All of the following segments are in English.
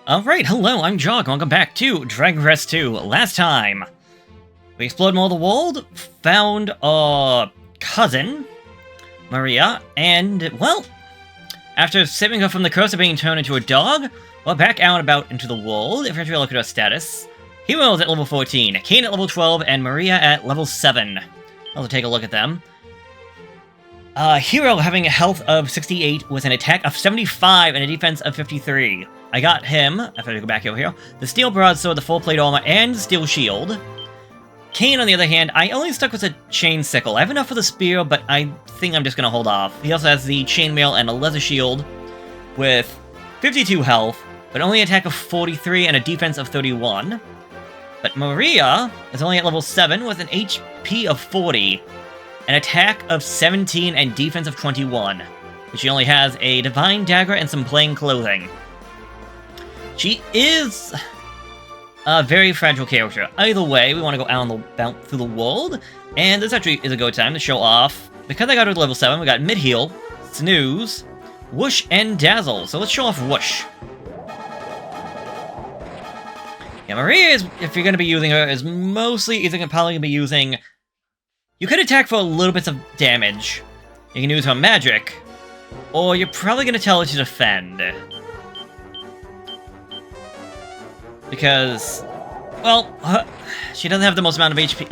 Alright, hello, I'm Jog, welcome back to Dragon Quest II. Last time, we explored more of the world, found our cousin, Maria, and, well, after saving her from the curse of being turned into a dog, we're back out and about into the world. If you're look at our status, Heroes at level 14, Kane at level 12, and Maria at level 7. I'll take a look at them. Hero having a health of 68 with an attack of 75 and a defense of 53. I got him, if I go back over here, the steel broadsword, the full plate armor, and steel shield. Kane, on the other hand, I only stuck with a chain sickle. I have enough for the spear, but I think I'm just gonna hold off. He also has the chainmail and a leather shield with 52 health, but only an attack of 43 and a defense of 31. But Maria is only at level 7 with an HP of 40, an attack of 17 and defense of 21. But she only has a divine dagger and some plain clothing. She is a very fragile character. Either way, we want to go out through the world, and this actually is a good time to show off. Because I got her to level 7, we got Mid-Heal, Snooze, Whoosh, and Dazzle. So let's show off Whoosh. Yeah, Maria is, if you're going to be using her, is mostly either probably going to be using... You could attack for a little bits of damage. You can use her magic, or you're probably going to tell her to defend. Because, well, she doesn't have the most amount of HP.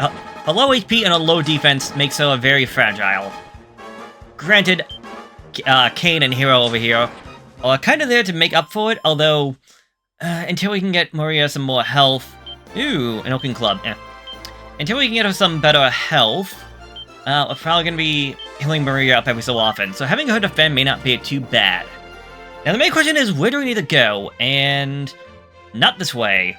A low HP and a low defense makes her very fragile. Granted, Kane and Hero over here are kind of there to make up for it, although, until we can get Maria some more health... Ooh, an Oaken Club, Until we can get her some better health, we're probably going to be healing Maria up every so often, so having her defend may not be too bad. Now the main question is, where do we need to go? And... not this way.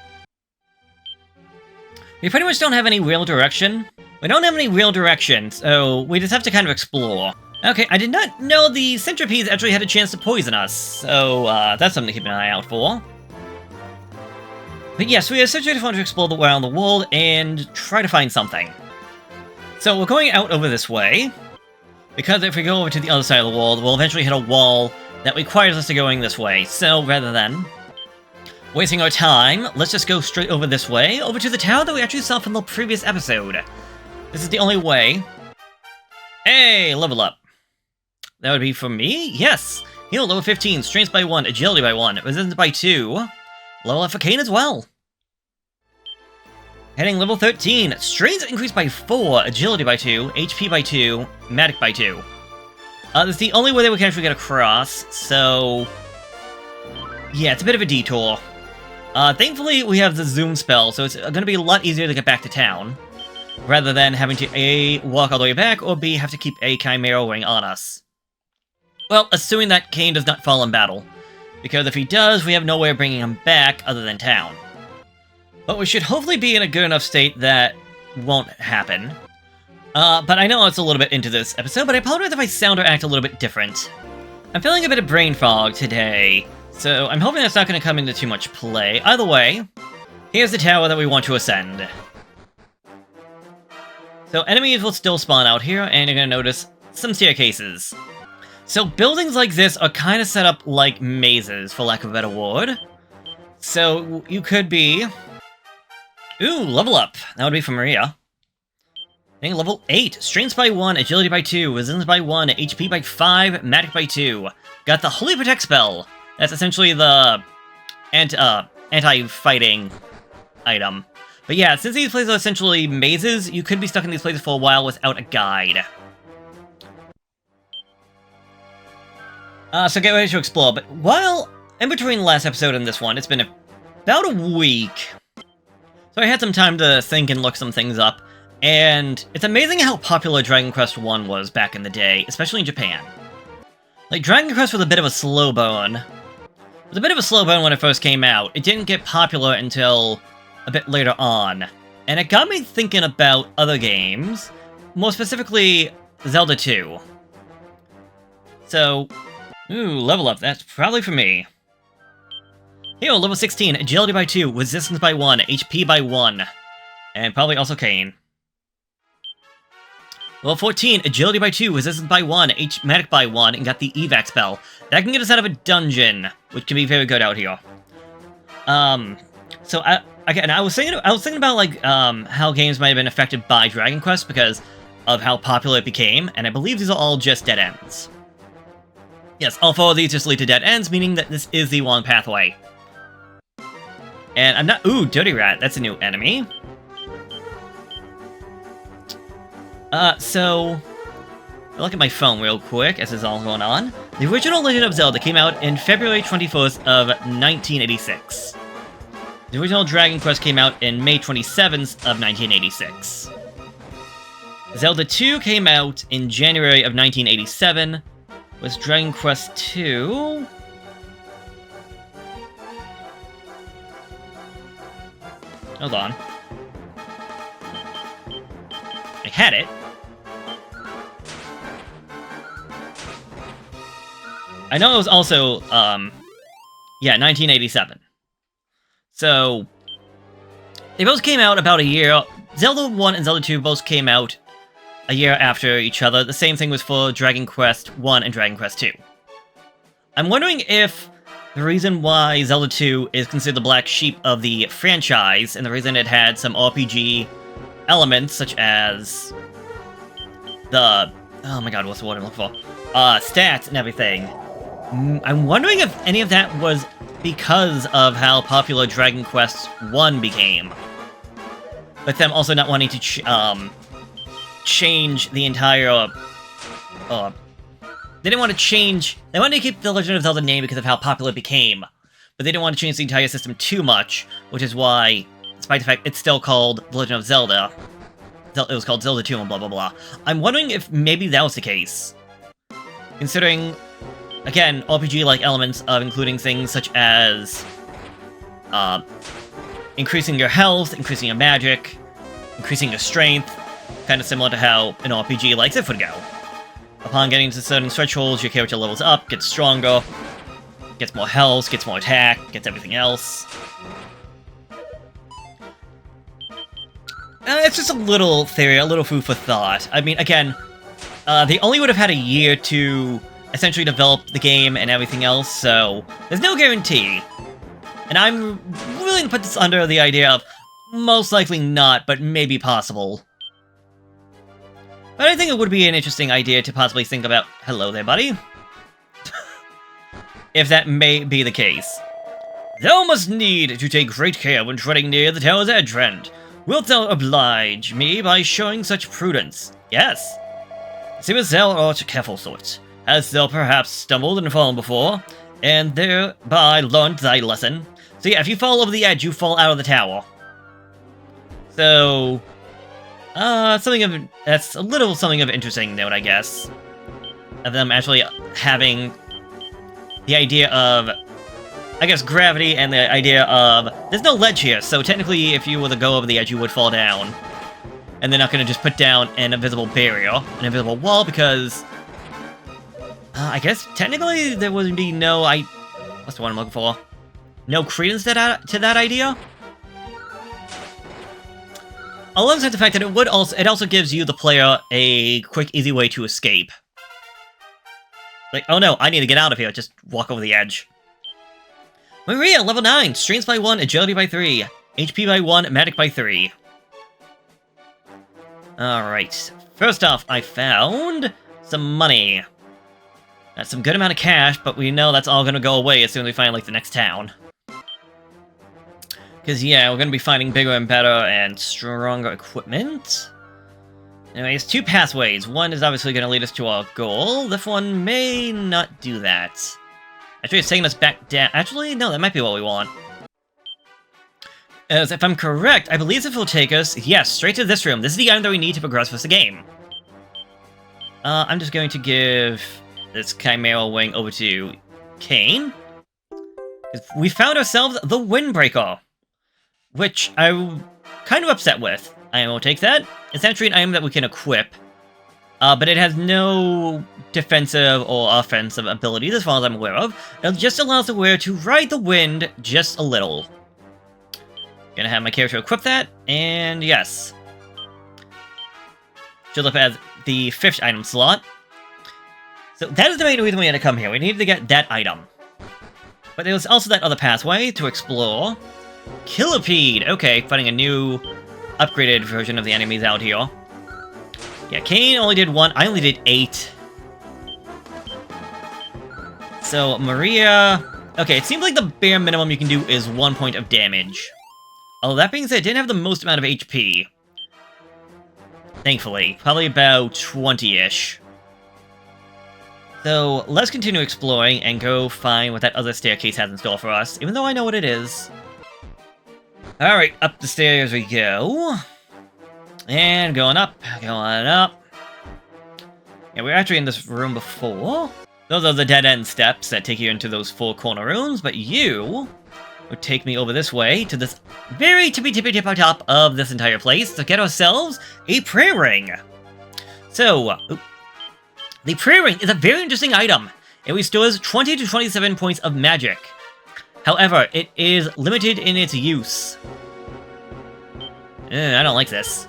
We pretty much don't have any real direction. We don't have any real direction, so we just have to kind of explore. Okay, I did not know the centipedes actually had a chance to poison us, so that's something to keep an eye out for. But yes, we essentially just want to explore around the world and try to find something. So we're going out over this way, because if we go over to the other side of the world, we'll eventually hit a wall that requires us to going this way. So rather than wasting our time, let's just go straight over this way, over to the tower that we actually saw from the previous episode. This is the only way. Hey, level up. That would be for me? Yes! Heal level 15, strength by 1, agility by 1, resistance by 2. Level up for Kane as well. Heading level 13, strength increased by 4, agility by 2, HP by 2, magic by 2. This is the only way that we can actually get across, so... yeah, it's a bit of a detour. Thankfully, we have the zoom spell, so it's going to be a lot easier to get back to town, rather than having to A, walk all the way back, or B, have to keep a Chimera ring on us. Well, assuming that Kane does not fall in battle, because if he does, we have no way of bringing him back other than town. But we should hopefully be in a good enough state that won't happen. But I know it's a little bit into this episode, but I apologize if I sound or act a little bit different. I'm feeling a bit of brain fog today, so I'm hoping that's not going to come into too much play. Either way, here's the tower that we want to ascend. So enemies will still spawn out here, and you're going to notice some staircases. So buildings like this are kind of set up like mazes, for lack of a better word. So you could be... ooh, level up. That would be for Maria. I think level 8, strength by 1, agility by 2, resistance by 1, HP by 5, magic by 2. Got the Holy Protect spell. That's essentially the anti-fighting item. But yeah, since these places are essentially mazes, you could be stuck in these places for a while without a guide. So get ready to explore, but while in between the last episode and this one, it's been about a week. So I had some time to think and look some things up, and it's amazing how popular Dragon Quest I was back in the day, especially in Japan. Like, Dragon Quest was a bit of a slow burn. It was a bit of a slow burn when it first came out. It didn't get popular until a bit later on, and it got me thinking about other games, more specifically Zelda 2. So, ooh, level up, that's probably for me. Here, level 16, agility by 2, resistance by 1, HP by 1, and probably also Kane. Level 14, agility by 2, resistance by 1, magic by 1, and got the evac spell. That can get us out of a dungeon, which can be very good out here. So I was thinking about like how games might have been affected by Dragon Quest because of how popular it became, and I believe these are all just dead ends. Yes, all 4 of these just lead to dead ends, meaning that this is the long pathway. And I'm not... Ooh, Dirty Rat, that's a new enemy. So... I'll look at my phone real quick as this is all going on. The original Legend of Zelda came out in February 24th of 1986. The original Dragon Quest came out in May 27th of 1986. Zelda 2 came out in January of 1987. Was Dragon Quest 2? Hold on. I had it. I know it was also, yeah, 1987. So, they both came out about a year. Zelda 1 and Zelda 2 both came out a year after each other. The same thing was for Dragon Quest 1 and Dragon Quest 2. I'm wondering if the reason why Zelda 2 is considered the black sheep of the franchise, and the reason it had some RPG elements, such as the... Oh my god, what's the word I'm looking for? Stats and everything. I'm wondering if any of that was because of how popular Dragon Quest 1 became. With them also not wanting to change the entire... they didn't want to change... They wanted to keep the Legend of Zelda name because of how popular it became. But they didn't want to change the entire system too much, which is why, despite the fact it's still called The Legend of Zelda, it was called Zelda 2 and blah blah blah. I'm wondering if maybe that was the case. Considering... Again, RPG-like elements of including things such as increasing your health, increasing your magic, increasing your strength, kind of similar to how an RPG like Ziff would go. Upon getting to certain thresholds, your character levels up, gets stronger, gets more health, gets more attack, gets everything else. It's just a little theory, a little food for thought. I mean, again, they only would have had a year to essentially develop the game and everything else, so there's no guarantee. And I'm willing to put this under the idea of most likely not, but maybe possible. But I think it would be an interesting idea to possibly think about... Hello there, buddy. If that may be the case. Thou must need to take great care when treading near the tower's edge, friend. Wilt thou oblige me by showing such prudence? Yes. Seemeth thou art a careful sort. Hast thou perhaps stumbled and fallen before, and thereby learned thy lesson? So yeah, if you fall over the edge, you fall out of the tower. So... something of... That's a little something of interesting note, I guess. Of them actually having the idea of, I guess, gravity and the idea of... There's no ledge here, so technically if you were to go over the edge, you would fall down. And they're not going to just put down an invisible barrier, an invisible wall, because... I guess, technically, there would be no... What's the one I'm looking for? No credence to that idea? Alongside the fact that it also gives you, the player, a quick, easy way to escape. Like, oh no, I need to get out of here, just walk over the edge. Maria, level 9, strength by 1, agility by 3, HP by 1, magic by 3. Alright, first off, I found some money. That's some good amount of cash, but we know that's all gonna go away as soon as we find, like, the next town. Because, yeah, we're gonna be finding bigger and better and stronger equipment. Anyways, 2 pathways. One is obviously gonna lead us to our goal. This one may not do that. Actually, it's taking us back down. Actually, no, that might be what we want. As if I'm correct, I believe this will take us, yes, straight to this room. This is the item that we need to progress with the game. I'm just going to give this Chimera Wing over to Kane. We found ourselves the Windbreaker, which I'm kind of upset with. I will take that. It's actually an item that we can equip, but it has no defensive or offensive abilities as far as I'm aware of. It just allows the wearer to ride the wind just a little. Gonna have my character equip that, and yes. Should look at the 5th item slot. So that is the main reason we had to come here. We needed to get that item. But there was also that other pathway to explore. Killipede! Okay, finding a new, upgraded version of the enemies out here. Yeah, Cain only did 1, I only did 8. So, Maria... Okay, it seems like the bare minimum you can do is 1 point of damage. Although that being said, it didn't have the most amount of HP. Thankfully. Probably about 20-ish. So, let's continue exploring and go find what that other staircase has in store for us, even though I know what it is. Alright, up the stairs we go. And going up, going up. Yeah, we were actually in this room before. Those are the dead-end steps that take you into those 4 corner rooms, but you would take me over this way to this very tippy-tippy-tip-top of this entire place to get ourselves a prayer ring. So, the prayer ring is a very interesting item. It restores 20 to 27 points of magic. However, it is limited in its use. I don't like this.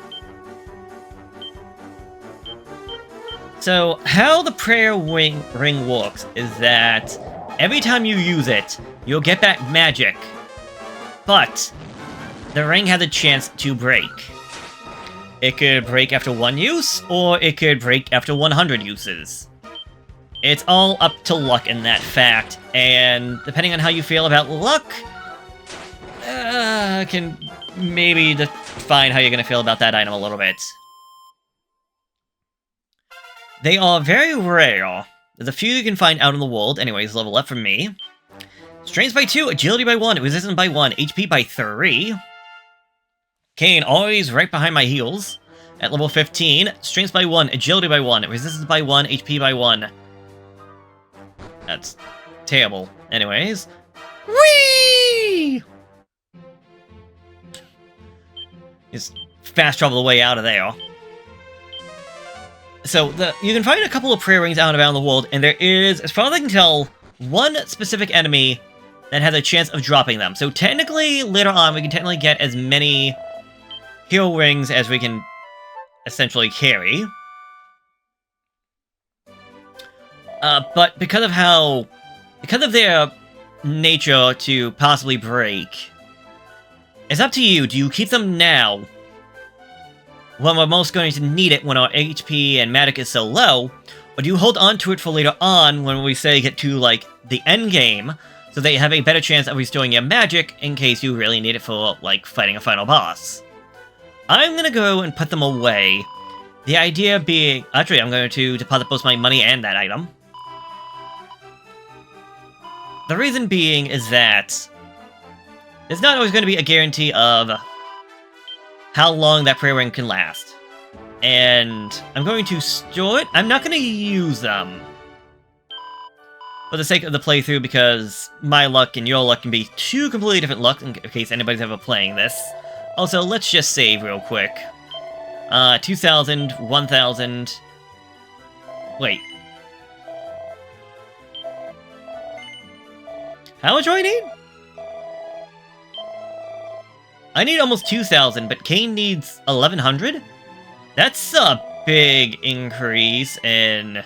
So, how the prayer ring works is that every time you use it, you'll get back magic. But the ring has a chance to break. It could break after 1 use, or it could break after 100 uses. It's all up to luck in that fact, and depending on how you feel about luck, can maybe define how you're going to feel about that item a little bit. They are very rare. There's a few you can find out in the world. Anyways, level up from me. Strength by 2, agility by 1, resistance by 1, HP by 3. Cain, always right behind my heels. At level 15, strength by 1, agility by 1, resistance by 1, HP by 1. That's terrible. Anyways. Whee! Just fast travel the way out of there. So, you can find a couple of prayer rings out and around the world, and there is, as far as I can tell, one specific enemy that has a chance of dropping them. So technically, later on, we can technically get as many hero rings as we can essentially carry. But because of their nature to possibly break, it's up to you. Do you keep them now, when we're most going to need it when our HP and magic is so low, or do you hold on to it for later on when we say get to, like, the end game, so that you have a better chance of restoring your magic in case you really need it for, like, fighting a final boss? I'm gonna go and put them away. The idea being... Actually, I'm going to deposit both my money and that item. The reason being is that there's not always going to be a guarantee of how long that prayer ring can last. And I'm going to store it. I'm not going to use them for the sake of the playthrough, because my luck and your luck can be 2 completely different luck in case anybody's ever playing this. Also, let's just save real quick. 2,000, 1,000... Wait. How much do I need? I need almost 2,000, but Cain needs 1,100? That's a big increase in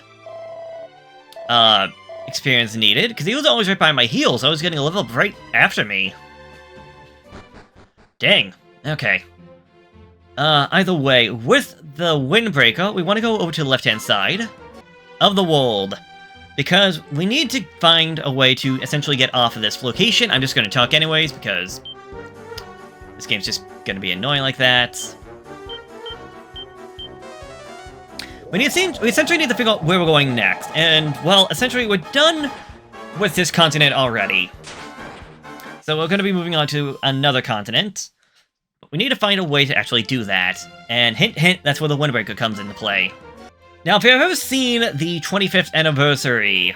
experience needed, because he was always right behind my heels, so I was getting a level up right after me. Dang. Okay. Either way, with the Windbreaker, we want to go over to the left-hand side of the world, because we need to find a way to essentially get off of this location. I'm just going to talk anyways, because this game's just going to be annoying like that. We essentially need to figure out where we're going next, and, well, essentially we're done with this continent already. So we're going to be moving on to another continent. But we need to find a way to actually do that, and hint hint, that's where the Windbreaker comes into play. Now, if you've ever seen the 25th anniversary,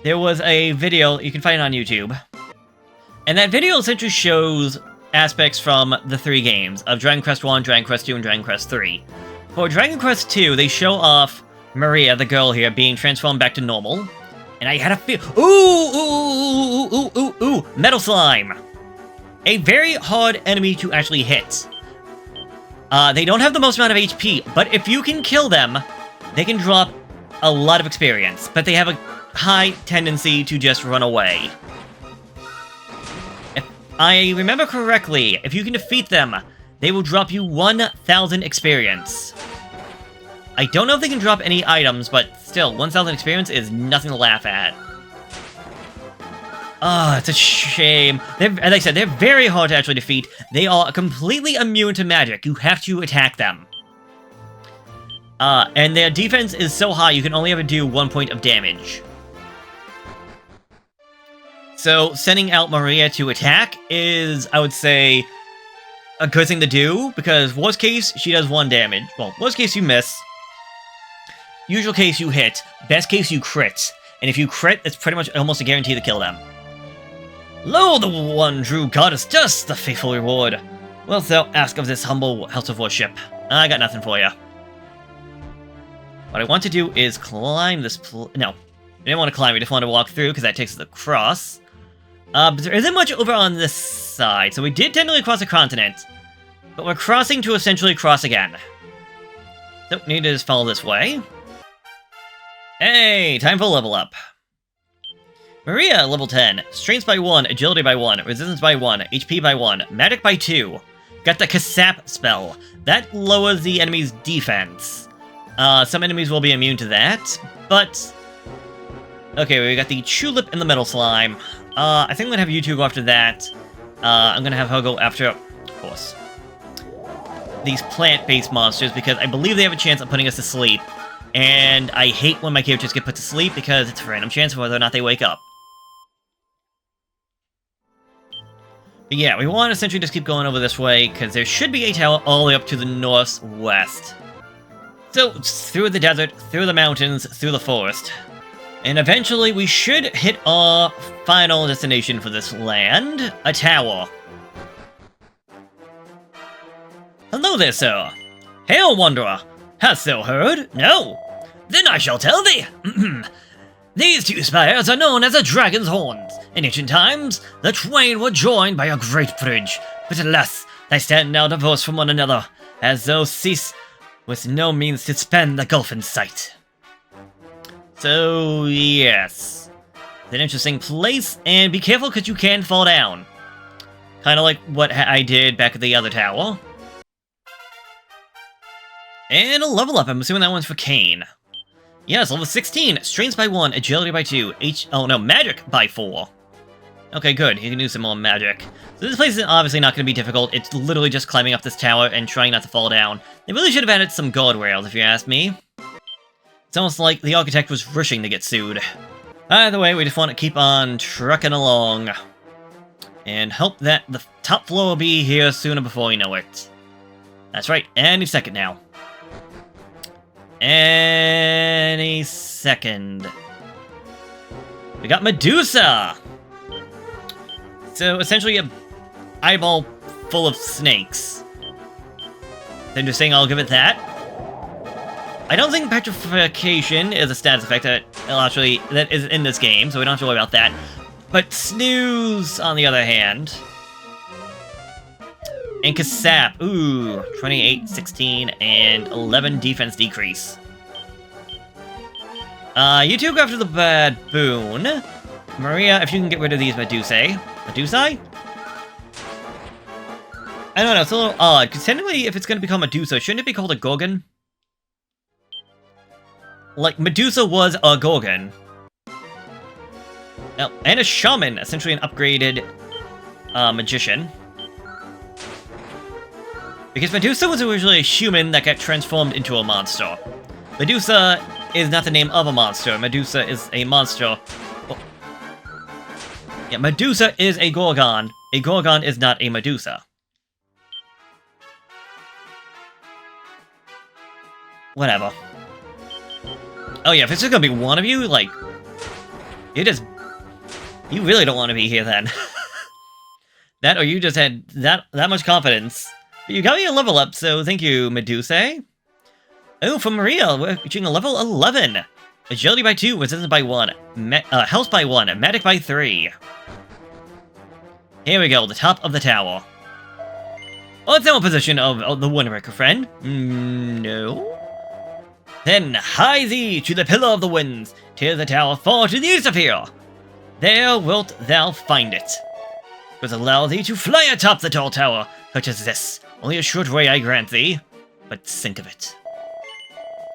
there was a video, you can find it on YouTube, and that video essentially shows aspects from the 3 games, of Dragon Quest 1, Dragon Quest 2, and Dragon Quest 3. For Dragon Quest 2, they show off Maria, the girl here, being transformed back to normal, and I had a feel— ooh, Metal Slime! A very hard enemy to actually hit. They don't have the most amount of HP, but if you can kill them, they can drop a lot of experience, but they have a high tendency to just run away. I remember correctly, if you can defeat them, they will drop you 1,000 experience. I don't know if they can drop any items, but still, 1,000 experience is nothing to laugh at. Ah, it's a shame. As I said, they're very hard to actually defeat. They are completely immune to magic. You have to attack them. And their defense is so high, you can only ever do 1 point of damage. So, sending out Maria to attack is, I would say, a good thing to do, because worst case, she does 1 damage. Well, worst case, you miss. Usual case, you hit. Best case, you crit. And if you crit, it's pretty much almost a guarantee to kill them. Lo, the one true goddess, just the faithful reward. Wilt thou ask of this humble house of worship? I got nothing for you. What I want to do is climb this no, I didn't want to climb, I just want to walk through, because that takes us across. But there isn't much over on this side, so we did technically cross a continent. But we're crossing to essentially cross again. So, need to just follow this way. Hey, time for level up. Maria, level 10. Strength by 1, agility by 1, resistance by 1, HP by 1, magic by 2. Got the Kasap spell. That lowers the enemy's defense. Some enemies will be immune to that, but... Okay, we got the Tulip and the Metal Slime. I think I'm gonna have you two go after that. I'm gonna have her go after, of course, these plant-based monsters, because I believe they have a chance of putting us to sleep. And I hate when my characters get put to sleep, because it's a random chance of whether or not they wake up. But yeah, we want to essentially just keep going over this way, because there should be a tower all the way up to the northwest. So, through the desert, through the mountains, through the forest. And eventually we should hit our final destination for this land, a tower. Hello there, sir. Hail, wanderer. Hast thou heard? No? Then I shall tell thee. These 2 spires are known as the Dragon's Horns. In ancient times, the twain were joined by a great bridge, but alas, they stand now divorced from one another, as though cease with no means to span the gulf in sight. So, yes. It's an interesting place, and be careful because you can fall down. Kind of like what I did back at the other tower. And a level up, I'm assuming that one's for Kane. Yes, level 16, strength by 1, agility by 2, magic by 4. Okay, good, you can do some more magic. So this place is obviously not going to be difficult, it's literally just climbing up this tower and trying not to fall down. They really should have added some guardrails, if you ask me. It's almost like the architect was rushing to get sued. Either way, we just want to keep on trucking along. And hope that the top floor will be here sooner before we know it. That's right, any second now. Any second. We got Medusa! So, essentially a eyeball full of snakes. Interesting, I'll give it that. I don't think petrification is a status effect that is in this game, so we don't have to worry about that. But snooze, on the other hand. And Kasap, ooh, 28, 16, and 11 defense decrease. You two go after the baboon. Maria, if you can get rid of these Medusae. Medusae? I don't know, it's a little odd, because technically if it's going to become Medusa, shouldn't it be called a Gorgon? Like, Medusa was a Gorgon. Oh, and a Shaman, essentially an upgraded magician. Because Medusa was originally a human that got transformed into a monster. Medusa is not the name of a monster. Medusa is a monster. Oh. Yeah, Medusa is a Gorgon. A Gorgon is not a Medusa. Whatever. Oh yeah, if it's just gonna be one of you, like... You really don't want to be here then. That or you just had that much confidence. But you got me a level up, so thank you, Medusa. Oh, for Maria, we're reaching a level 11. Agility by 2, resistance by 1, health by 1, magic by 3. Here we go, the top of the tower. Oh, it's now a position of the Windbreaker, friend. No. Then hie thee to the pillar of the winds, tear the tower far to the east of here. There wilt thou find it. 'twas allow thee to fly atop the tall tower, such as this. Only a short way I grant thee, but think of it.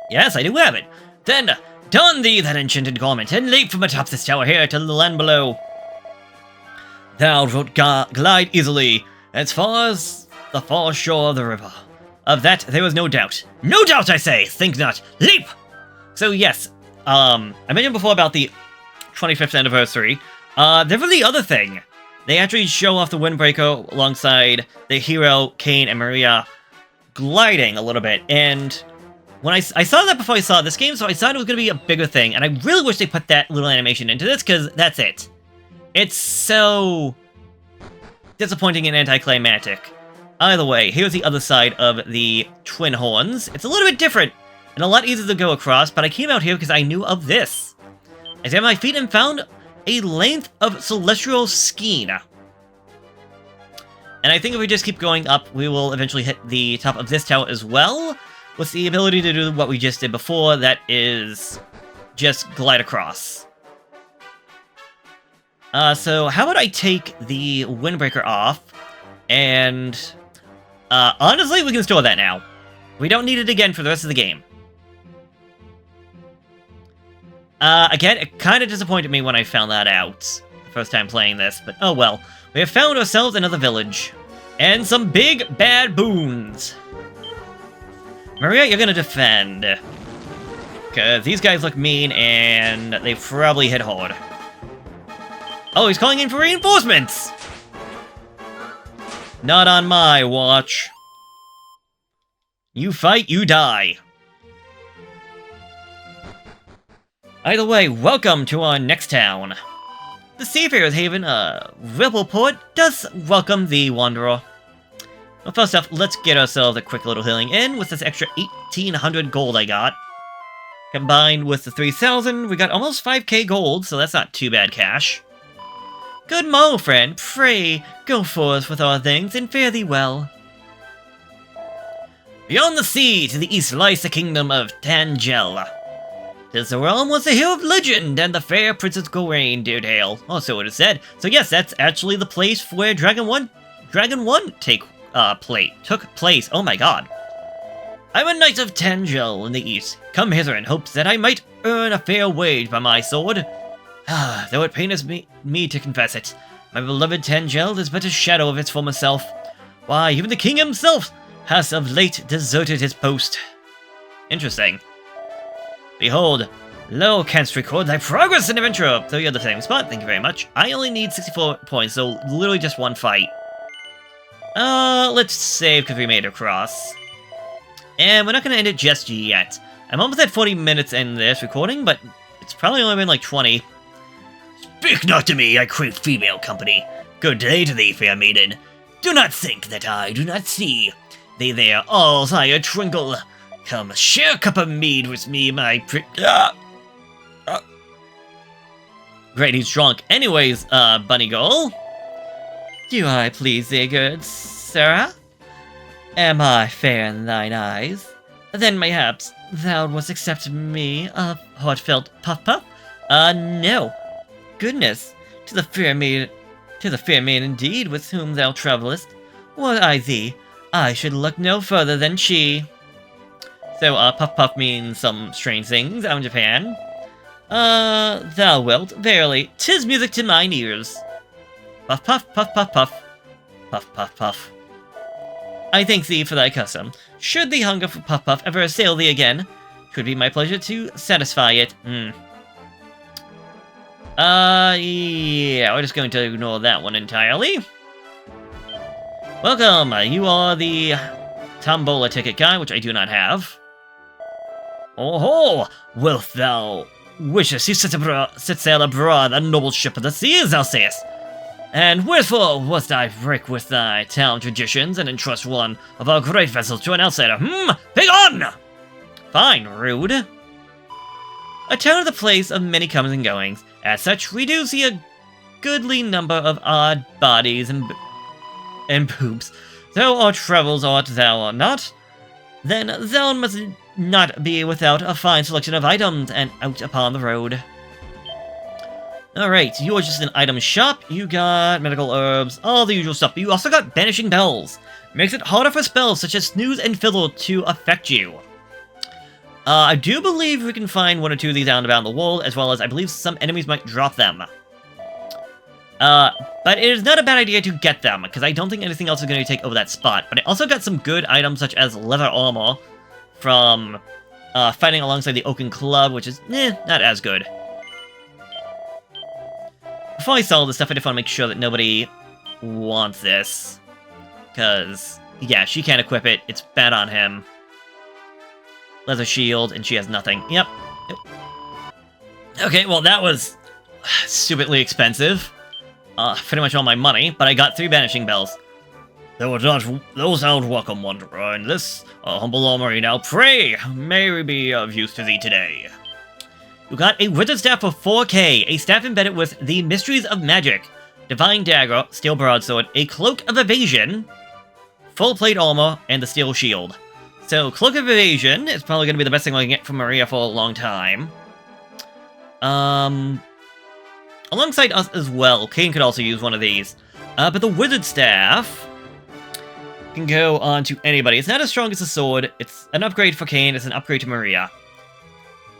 Yes, I do have it. Then, don thee that enchanted garment, and leap from atop this tower here to the land below. Thou wilt glide easily, as far as the far shore of the river. Of that there was no doubt. No doubt, I say! Think not! Leap! So yes, I mentioned before about the 25th anniversary. There was the other thing. They actually show off the Windbreaker alongside the hero, Kane, and Maria gliding a little bit, and when I saw that before I saw this game, so I thought it was going to be a bigger thing, and I really wish they put that little animation into this, because that's it. It's so disappointing and anticlimactic. Either way, here's the other side of the twin horns. It's a little bit different, and a lot easier to go across, but I came out here because I knew of this. I examined my feet and found a length of celestial skein. And I think if we just keep going up, we will eventually hit the top of this tower as well, with the ability to do what we just did before, that is just glide across. So how about I take the Windbreaker off, and honestly, we can store that now. We don't need it again for the rest of the game. Again, it kind of disappointed me when I found that out the first time playing this, but oh well. We have found ourselves another village, and some big bad boons. Maria, you're gonna defend. Because these guys look mean, and they probably hit hard. Oh, he's calling in for reinforcements! Not on my watch. You fight, you die. Either way, welcome to our next town. The Seafarer's Haven, Rippleport, does welcome the Wanderer. Well, first off, let's get ourselves a quick little healing in with this extra 1,800 gold I got. Combined with the 3,000, we got almost 5k gold, so that's not too bad cash. Good morrow, friend. Pray, go forth with our things, and fare thee well. Beyond the sea, to the east lies the kingdom of Tangel. 'Tis the realm was the hero of legend, and the fair Princess Goraine did hail. Oh, so it is said. So yes, that's actually the place where Dragon 1 took place. Oh my god. I'm a knight of Tangel in the east, come hither in hopes that I might earn a fair wage by my sword. Though it paineth me to confess it, my beloved Tangel is but a shadow of its former self. Why, even the king himself has of late deserted his post. Interesting. Behold, lo, canst record thy progress in adventure. So you're the same spot, thank you very much. I only need 64 points, so literally just one fight. Let's save because we made it across. And we're not going to end it just yet. I'm almost at 40 minutes in this recording, but it's probably only been like 20. Speak not to me, I crave female company. Good day to thee, fair maiden. Do not think that I do not see. They there, all higher twinkle. Come, share a cup of mead with me, my Great, he's drunk. Anyways, bunny girl. Do I please thee, good Sarah? Am I fair in thine eyes? Then mayhaps thou wouldst accept me, a heartfelt puff-puff? No. Goodness, to the fair maid indeed with whom thou travellest. Were I thee, I should look no further than she. So, puff-puff means some strange things out in Japan. Thou wilt, verily, 'tis music to mine ears. Puff-puff, puff-puff-puff. Puff-puff-puff. I thank thee for thy custom. Should the hunger for puff-puff ever assail thee again, 'twould be my pleasure to satisfy it. Yeah, we're just going to ignore that one entirely. Welcome, you are the Tombola ticket guy, which I do not have. Oh ho! Wilt thou wishes to set sail abroad a noble ship of the seas, thou sayest? And wherefore wast I break with thy town traditions and entrust one of our great vessels to an outsider? Begone! Fine, rude. A town is a place of many comings and goings. As such, we do see a goodly number of odd bodies and boobs. Though our travels art thou not, then thou must not be without a fine selection of items and out upon the road. Alright, you are just an item shop. You got medical herbs, all the usual stuff. But you also got banishing bells. Makes it harder for spells such as snooze and fiddle to affect you. I do believe we can find one or two of these out and about in the world, as well as I believe some enemies might drop them. But it is not a bad idea to get them, because I don't think anything else is going to take over that spot. But I also got some good items such as leather armor from fighting alongside the Oaken Club, which is, not as good. Before I sell this stuff, I just want to make sure that nobody wants this. Because, yeah, she can't equip it. It's bad on him. Leather shield, and she has nothing. Yep. Okay, well, that was stupidly expensive. Pretty much all my money, but I got 3 banishing bells. Those sound welcome, wanderer, and this humble armory now pray may be of use to thee today. You got a withered staff for 4k, a staff embedded with the mysteries of magic, divine dagger, steel broadsword, a cloak of evasion, full plate armor, and the steel shield. So, cloak of evasion is probably going to be the best thing I can get from Maria for a long time. Alongside us as well, Kane could also use one of these. But the withered staff can go on to anybody. It's not as strong as a sword. It's an upgrade for Kane. It's an upgrade to Maria.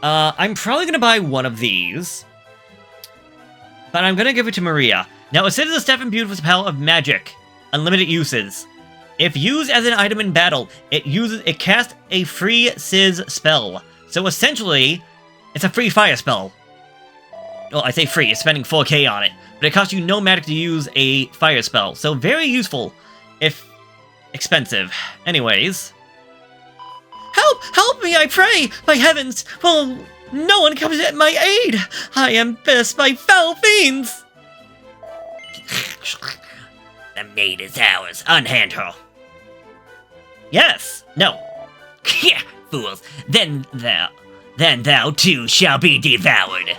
I'm probably going to buy one of these. But I'm going to give it to Maria. Now, it says a staff imbued with the power of magic. Unlimited uses. If used as an item in battle, it casts a free Sizz spell. So essentially, it's a free fire spell. Well, I say free, it's spending 4k on it. But it costs you no magic to use a fire spell. So very useful, if expensive. Anyways. Help! Help me, I pray! By heavens! Well, no one comes at my aid! I am menaced by foul fiends! The maid is ours. Unhand her. Yes! No. Fools. Then thou too shall be devoured.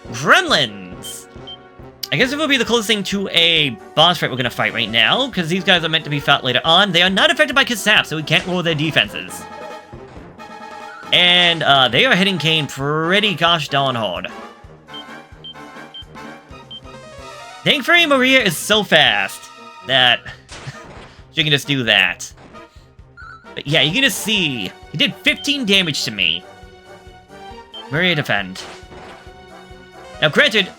Gremlins! I guess it will be the closest thing to a boss fight we're going to fight right now, because these guys are meant to be fought later on. They are not affected by Kasap, so we can't roll their defenses. And they are hitting Kane pretty gosh darn hard. Thankfully, Maria is so fast that she can just do that. But yeah, you can just see, he did 15 damage to me. Maria defend. Now granted,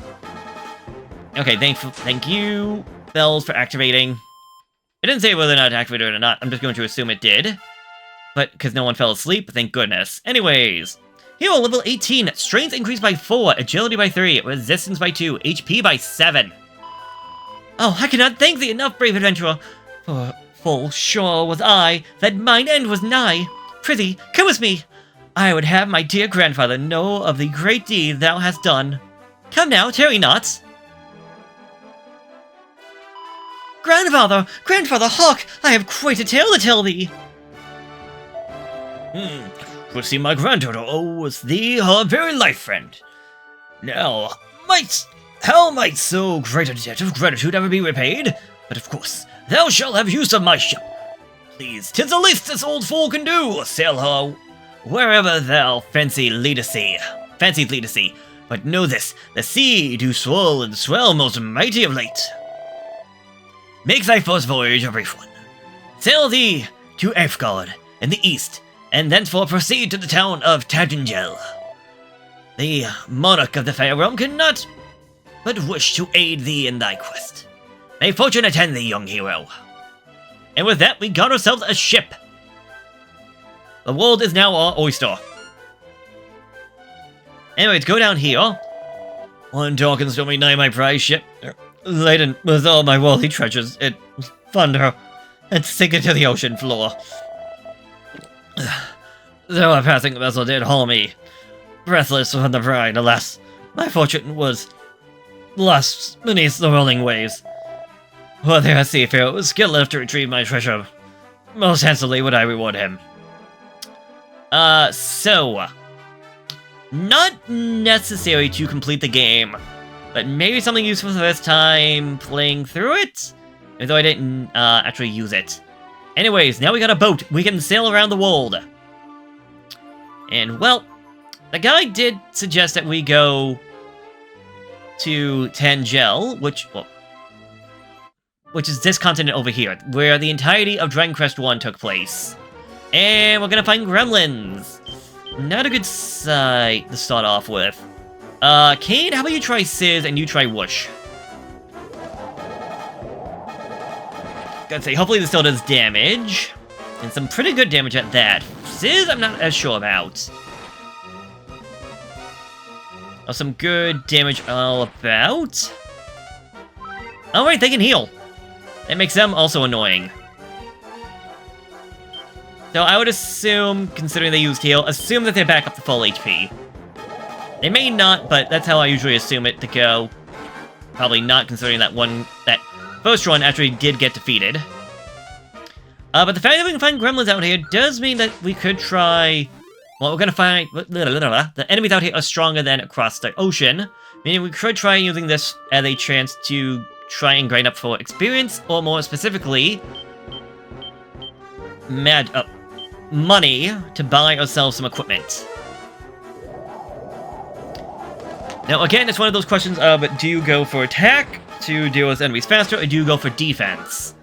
okay, thank you, bells, for activating. It didn't say whether or not it activated it or not, I'm just going to assume it did. But, because no one fell asleep, thank goodness. Anyways, hero level 18, strength increased by 4, agility by 3, resistance by 2, HP by 7. Oh, I cannot thank thee enough, brave adventurer, for full sure was I that mine end was nigh. Prithee, come with me. I would have my dear grandfather know of the great deed thou hast done. Come now, tarry not. Grandfather, hark! I have quite a tale to tell thee. Would see my granddaughter owes thee her very life, friend. Now, how might so great a debt of gratitude ever be repaid? But of course, thou shalt have use of my ship. Please, 'tis the least this old fool can do, sail her wherever thou fancy leadest thee. But know this, the sea do swell and swell most mighty of late. Make thy first voyage a brief one. Sail thee to Efgard in the east, and thenceforth proceed to the town of Tadingel. The monarch of the fair realm cannot but wish to aid thee in thy quest. May fortune attend thee, young hero. And with that, we got ourselves a ship. The world is now our oyster. Anyways, go down here. One dark and stormy night, my prize ship, laden with all my worldly treasures, it thunder and sink into the ocean floor. Though a passing vessel did haul me, breathless from the brine, alas, my fortune was lost beneath the rolling waves. While there a seafarer was skill enough to retrieve my treasure, most handsomely would I reward him. So, not necessary to complete the game, but maybe something useful for this time playing through it, even though I didn't actually use it. Anyways, now we got a boat. We can sail around the world. And, well, the guy did suggest that we go to Tangel, which is this continent over here, where the entirety of Dragon Quest 1 took place. And we're gonna find gremlins. Not a good sight to start off with. Kane, how about you try Sizz and you try Whoosh? Gotta say, hopefully this still does damage. And some pretty good damage at that. Sizz, I'm not as sure about. Oh, some good damage all about. Alright, they can heal. That makes them also annoying. So I would assume, considering they used heal, assume that they're back up to full HP. They may not, but that's how I usually assume it to go. Probably not, considering that first one actually did get defeated. But the fact that we can find gremlins out here does mean that we could try... Well, we're gonna find... The enemies out here are stronger than across the ocean, meaning we could try using this as a chance to try and grind up for experience, or more specifically... money to buy ourselves some equipment. Now, again, it's one of those questions of, do you go for attack to deal with enemies faster, or do you go for defense?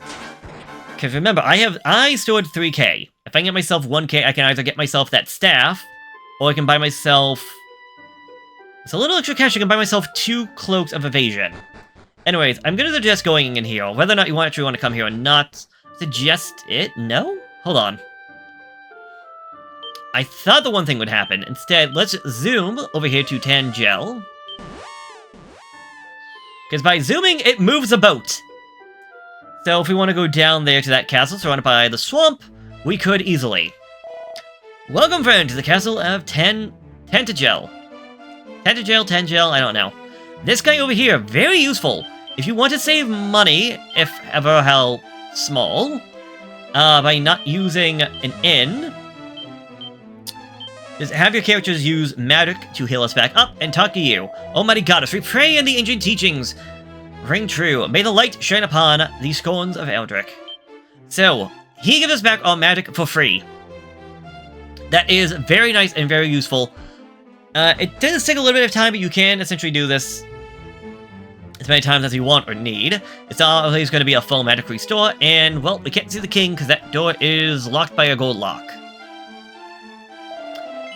Because remember, I stored 3k. If I can get myself 1k, I can either get myself that staff, or I can buy myself... It's a little extra cash, I can buy myself 2 cloaks of evasion. Anyways, I'm gonna suggest going in here. Whether or not you actually want to come here or not, suggest it? No? Hold on. I thought the one thing would happen. Instead, let's zoom over here to Tangel. Because by zooming, it moves a boat. So if we want to go down there to that castle surrounded by the swamp, we could easily. Welcome, friend, to the castle of Tantagel. Tangel, I don't know. This guy over here, very useful. If you want to save money, if ever how small, by not using an inn, is have your characters use magic to heal us back up and talk to you. Almighty Goddess, we pray in the ancient teachings ring true. May the light shine upon the scorns of Eldrick. So, he gives us back our magic for free. That is very nice and very useful. It does take a little bit of time, but you can essentially do this as many times as you want or need. It's always going to be a full magic restore, and, well, we can't see the king because that door is locked by a gold lock.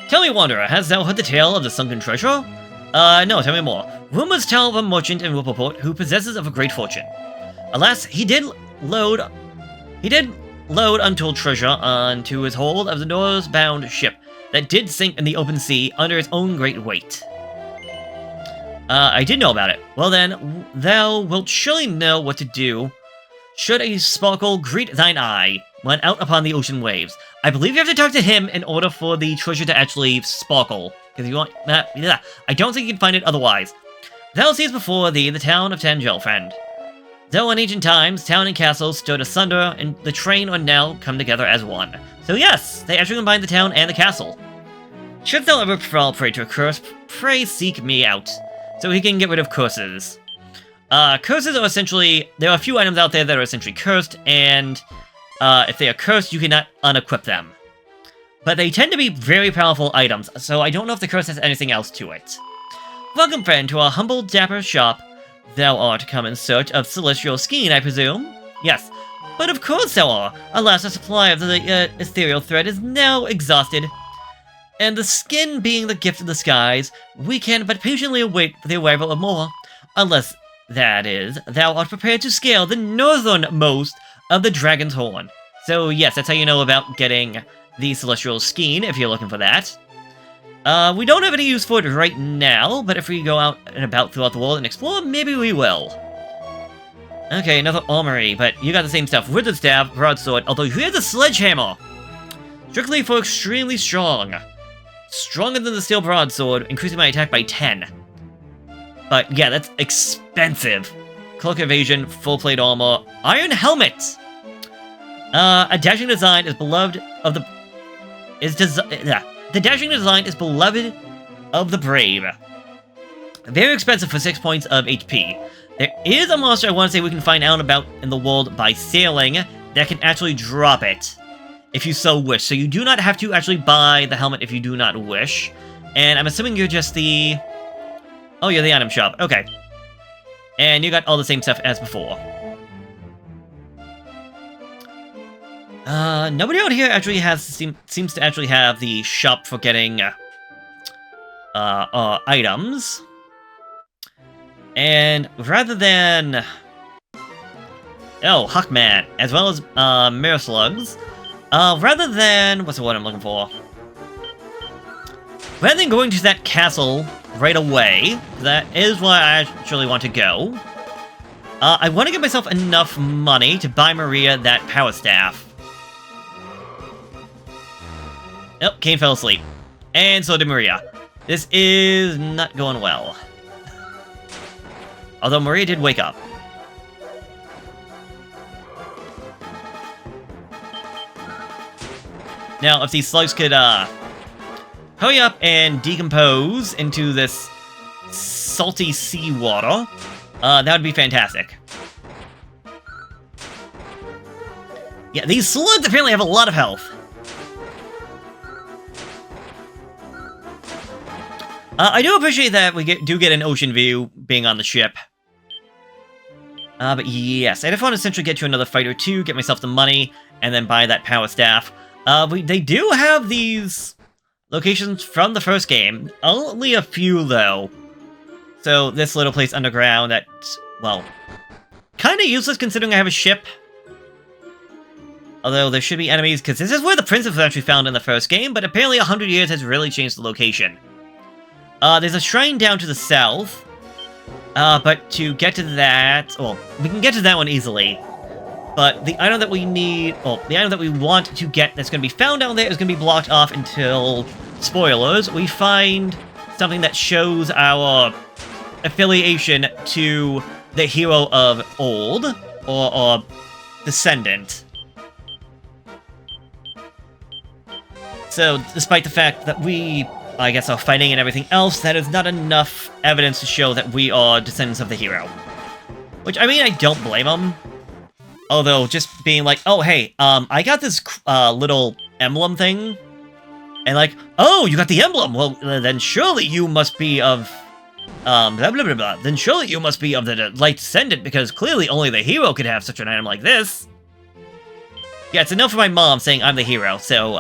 Tell me, Wanderer, hast thou heard the tale of the sunken treasure? No, tell me more. Rumors tell of a merchant in Whippleport who possesses of a great fortune. Alas, he did load untold treasure onto his hold of the north-bound ship that did sink in the open sea under its own great weight. I did know about it. Well then, thou wilt surely know what to do should a sparkle greet thine eye when out upon the ocean waves. I believe you have to talk to him in order for the treasure to actually sparkle. Because you want that, I don't think you can find it otherwise. Thou seest before thee the town of Tangel, friend. Though in ancient times, town and castle stood asunder, and the train are now come together as one. So yes, they actually combined the town and the castle. Should thou ever fall prey to a curse, pray seek me out, so he can get rid of curses. Curses are essentially, there are a few items out there that are essentially cursed, and if they are cursed, you cannot unequip them. But they tend to be very powerful items, so I don't know if the curse has anything else to it. Welcome, friend, to our humble, dapper shop. Thou art come in search of celestial skein, I presume? Yes, but of course thou art. Alas, the supply of the ethereal thread is now exhausted. And the skin being the gift of the skies, we can but patiently await the arrival of more. Unless, that is, thou art prepared to scale the northernmost of the Dragon's Horn. So yes, that's how you know about getting the celestial skein, if you're looking for that. We don't have any use for it right now, but if we go out and about throughout the world and explore, maybe we will. Okay, another armory, but you got the same stuff. Withered staff, broadsword, although here's a sledgehammer! Strictly for extremely strong. Stronger than the steel broadsword, increasing my attack by 10. But yeah, that's expensive. Cloak evasion, full plate armor, iron helmet! A dashing design is beloved of the... The dashing design is beloved of the brave. Very expensive for 6 points of HP. There is a monster I want to say we can find out about in the world by sailing that can actually drop it, if you so wish. So you do not have to actually buy the helmet if you do not wish. And I'm assuming you're just the... Oh, you're the item shop. Okay. And you got all the same stuff as before. Nobody out here actually seems to actually have the shop for getting items. And rather than... Oh, Huckman, as well as Mirror Slugs. Rather than... What's the word I'm looking for? Rather than going to that castle right away, that is where I actually want to go. I want to get myself enough money to buy Maria that power staff. Oh, Kane fell asleep. And so did Maria. This is not going well. Although Maria did wake up. Now, if these slugs could, hurry up and decompose into this salty seawater, that would be fantastic. Yeah, these slugs apparently have a lot of health. I do appreciate that we do get an ocean view being on the ship. But yes, I just want to essentially get to another fight or two, get myself the money, and then buy that power staff. They do have these locations from the first game. Only a few, though. So this little place underground that, well, kind of useless considering I have a ship. Although there should be enemies, because this is where the princess was actually found in the first game, but apparently 100 years has really changed the location. There's a shrine down to the south, but to get to that... Well, we can get to that one easily. But the item that we need... Well, the item that we want to get that's going to be found down there is going to be blocked off until... Spoilers, we find something that shows our affiliation to the hero of old, or descendant. So, despite the fact that we... I guess are fighting and everything else, that is not enough evidence to show that we are descendants of the hero. Which, I mean, I don't blame them. Although, just being like, oh, hey, I got this little emblem thing. And like, oh, you got the emblem! Well, then surely you must be of... blah, blah, blah, blah. Then surely you must be of the light descendant, because clearly only the hero could have such an item like this. Yeah, it's enough for my mom saying I'm the hero, so,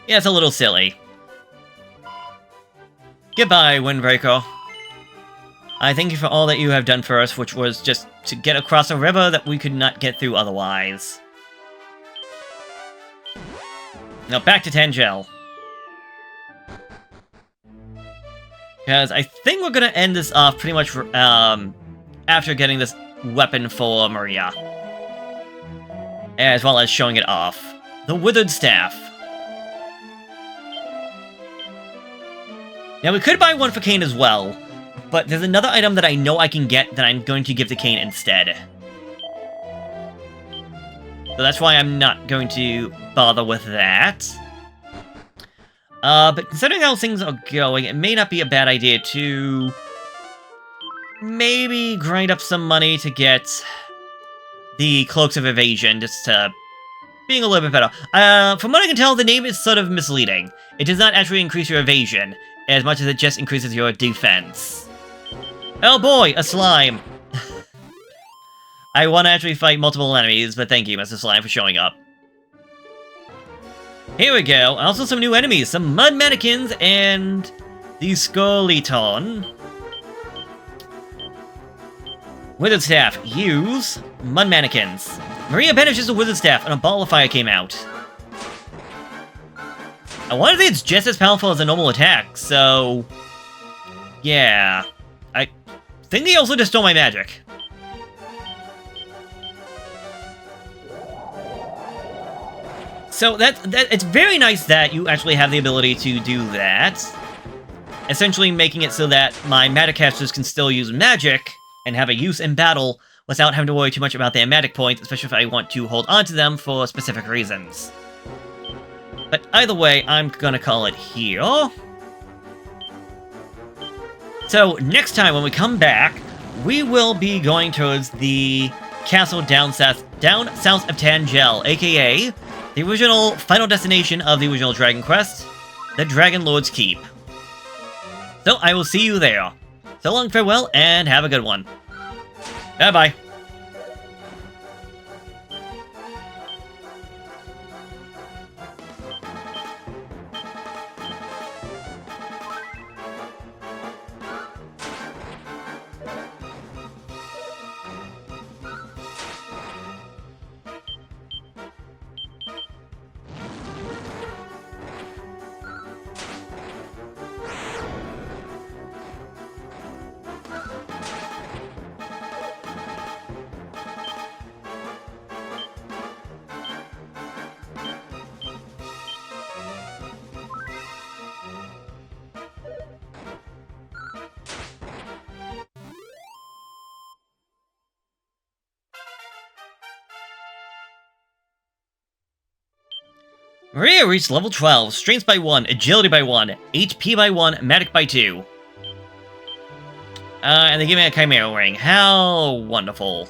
yeah, it's a little silly. Goodbye, Windbreaker. I thank you for all that you have done for us, which was just to get across a river that we could not get through otherwise. Now back to Tangel. Because I think we're gonna end this off pretty much after getting this weapon for Maria. As well as showing it off. The Withered Staff. Now, we could buy one for Kane as well, but there's another item that I know I can get that I'm going to give to Kane instead. So that's why I'm not going to bother with that. But considering how things are going, it may not be a bad idea to maybe grind up some money to get the Cloaks of Evasion, just to being a little bit better. From what I can tell, the name is sort of misleading. It does not actually increase your evasion, as much as it just increases your defense. Oh boy, a slime! I want to actually fight multiple enemies, but thank you, Mr. Slime, for showing up. Here we go. Also some new enemies, some mud mannequins, and the Skeleton. Withered Staff. Use mud mannequins. Maria banishes the Withered Staff, and a ball of fire came out. I want to say it's just as powerful as a normal attack, so... yeah. I think he also just stole my magic. So it's very nice that you actually have the ability to do that. Essentially making it so that my Magicasters can still use magic and have a use in battle without having to worry too much about their magic points, especially if I want to hold on to them for specific reasons. But either way, I'm gonna call it here. So, next time when we come back, we will be going towards the castle down south of Tangel, aka the original final destination of the original Dragon Quest, the Dragon Lord's Keep. So I will see you there. So long, farewell, and have a good one. Bye-bye. Maria reached level 12, Strength by 1, Agility by 1, HP by 1, Magic by 2. And they give me a Chimera Ring. How wonderful.